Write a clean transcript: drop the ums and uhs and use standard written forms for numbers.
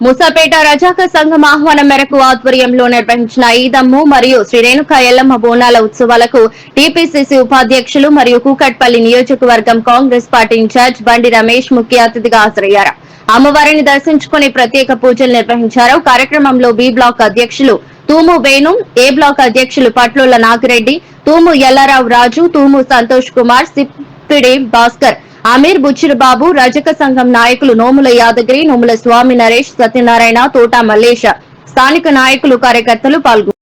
మూసాపేట రజాక సంఘం ఆహ్వానం మేరకు ఆధ్వర్యంలో నిర్వహించిన ఈదమ్ము మరియు శ్రీ రేణుకా ఎల్లమ్మ బోనాల ఉత్సవాలకు టీపీసీసీ ఉపాధ్యక్షులు మరియు కూకట్పల్లి నియోజకవర్గం కాంగ్రెస్ పార్టీ ఇన్ఛార్జ్ బండి రమేష్ ముఖ్య అతిథిగా హాజరయ్యారు. అమ్మవారిని దర్శించుకుని ప్రత్యేక పూజలు నిర్వహించారు. కార్యక్రమంలో బి బ్లాక్ అధ్యక్షులు తూము వేణు, ఏ బ్లాక్ అధ్యక్షులు పట్లోల నాగిరెడ్డి, తూము ఎల్లారావు రాజు, తూము సంతోష్ కుమార్, సిప్పిడి భాస్కర్, అమీర్ బుచ్చిరబాబు, రజక సంఘం నాయకులు నోముల యాదగిరి, నోముల స్వామి నరేష్, సత్యనారాయణ, తోట మల్లేష, స్థానిక నాయకులు కార్యకర్తలు పాల్గొన్నారు.